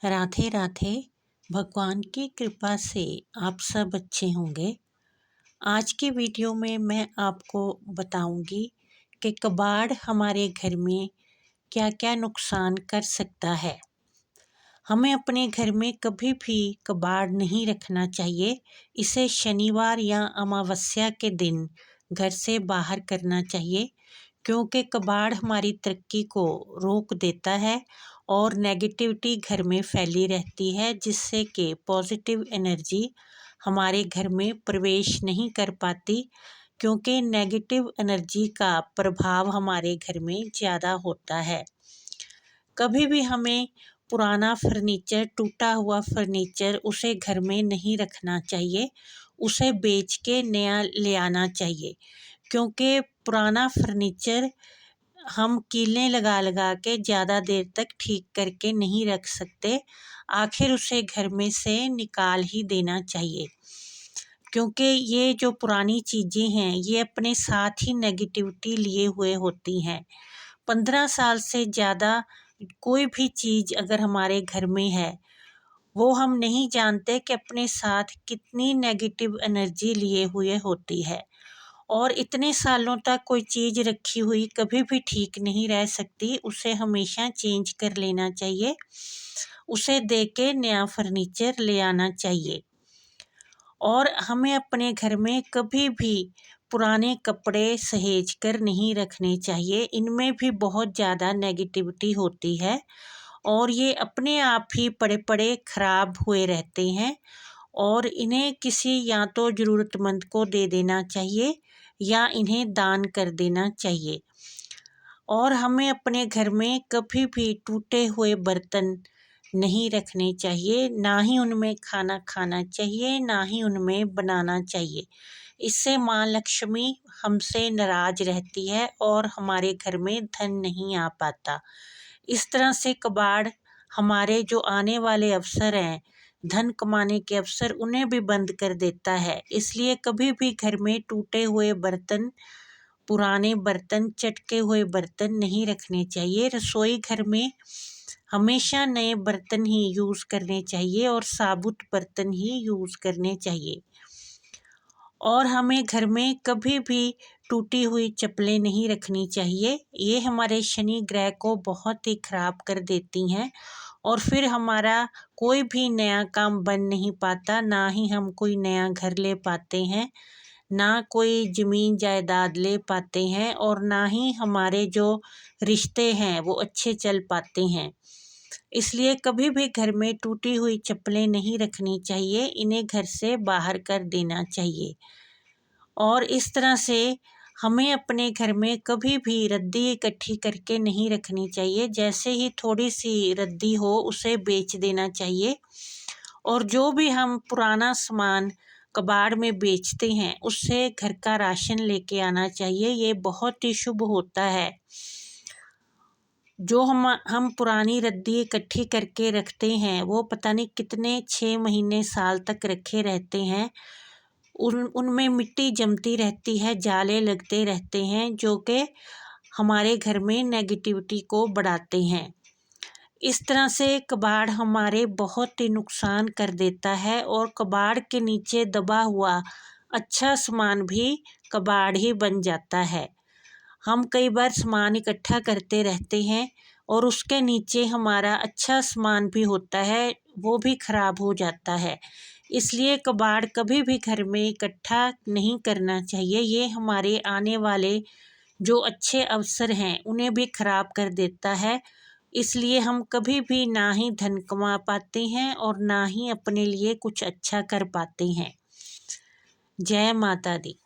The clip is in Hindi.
राधे राधे। भगवान की कृपा से आप सब अच्छे होंगे। आज की वीडियो में मैं आपको बताऊंगी कि कबाड़ हमारे घर में क्या क्या नुकसान कर सकता है। हमें अपने घर में कभी भी कबाड़ नहीं रखना चाहिए। इसे शनिवार या अमावस्या के दिन घर से बाहर करना चाहिए, क्योंकि कबाड़ हमारी तरक्की को रोक देता है और नेगेटिविटी घर में फैली रहती है, जिससे कि पॉजिटिव एनर्जी हमारे घर में प्रवेश नहीं कर पाती, क्योंकि नेगेटिव एनर्जी का प्रभाव हमारे घर में ज़्यादा होता है। कभी भी हमें पुराना फर्नीचर, टूटा हुआ फर्नीचर उसे घर में नहीं रखना चाहिए। उसे बेच के नया ले आना चाहिए, क्योंकि पुराना फर्नीचर हम कीलें लगा लगा के ज़्यादा देर तक ठीक करके नहीं रख सकते। आखिर उसे घर में से निकाल ही देना चाहिए, क्योंकि ये जो पुरानी चीज़ें हैं ये अपने साथ ही नेगेटिविटी लिए हुए होती हैं। 15 साल से ज़्यादा कोई भी चीज़ अगर हमारे घर में है, वो हम नहीं जानते कि अपने साथ कितनी नेगेटिव एनर्जी लिए हुए होती है। और इतने सालों तक कोई चीज़ रखी हुई कभी भी ठीक नहीं रह सकती। उसे हमेशा चेंज कर लेना चाहिए। उसे दे के नया फर्नीचर ले आना चाहिए। और हमें अपने घर में कभी भी पुराने कपड़े सहेज कर नहीं रखने चाहिए। इनमें भी बहुत ज़्यादा नेगेटिविटी होती है और ये अपने आप ही पड़े पड़े ख़राब हुए रहते हैं। और इन्हें किसी या तो ज़रूरतमंद को दे देना चाहिए या इन्हें दान कर देना चाहिए। और हमें अपने घर में कभी भी टूटे हुए बर्तन नहीं रखने चाहिए, ना ही उनमें खाना खाना चाहिए, ना ही उनमें बनाना चाहिए। इससे माँ लक्ष्मी हमसे नाराज रहती है और हमारे घर में धन नहीं आ पाता। इस तरह से कबाड़ हमारे जो आने वाले अवसर हैं, धन कमाने के अवसर, उन्हें भी बंद कर देता है। इसलिए कभी भी घर में टूटे हुए बर्तन, पुराने बर्तन, चटके हुए बर्तन नहीं रखने चाहिए। रसोई घर में हमेशा नए बर्तन ही यूज़ करने चाहिए और साबुत बर्तन ही यूज़ करने चाहिए। और हमें घर में कभी भी टूटी हुई चप्पलें नहीं रखनी चाहिए। ये हमारे शनि ग्रह को बहुत ही ख़राब कर देती हैं और फिर हमारा कोई भी नया काम बन नहीं पाता, ना ही हम कोई नया घर ले पाते हैं, ना कोई ज़मीन जायदाद ले पाते हैं और ना ही हमारे जो रिश्ते हैं वो अच्छे चल पाते हैं। इसलिए कभी भी घर में टूटी हुई चप्पलें नहीं रखनी चाहिए। इन्हें घर से बाहर कर देना चाहिए। और इस तरह से हमें अपने घर में कभी भी रद्दी इकट्ठी करके नहीं रखनी चाहिए। जैसे ही थोड़ी सी रद्दी हो उसे बेच देना चाहिए। और जो भी हम पुराना सामान कबाड़ में बेचते हैं उससे घर का राशन लेके आना चाहिए। ये बहुत ही शुभ होता है। जो हम पुरानी रद्दी इकट्ठी करके रखते हैं वो पता नहीं कितने 6 महीने साल तक रखे रहते हैं। उनमें मिट्टी जमती रहती है, जाले लगते रहते हैं, जो कि हमारे घर में नेगेटिविटी को बढ़ाते हैं। इस तरह से कबाड़ हमारे बहुत ही नुकसान कर देता है और कबाड़ के नीचे दबा हुआ अच्छा सामान भी कबाड़ ही बन जाता है। हम कई बार सामान इकट्ठा करते रहते हैं और उसके नीचे हमारा अच्छा सामान भी होता है, वो भी ख़राब हो जाता है। इसलिए कबाड़ कभी भी घर में इकट्ठा नहीं करना चाहिए। ये हमारे आने वाले जो अच्छे अवसर हैं उन्हें भी ख़राब कर देता है। इसलिए हम कभी भी ना ही धन कमा पाते हैं और ना ही अपने लिए कुछ अच्छा कर पाते हैं। जय माता दी।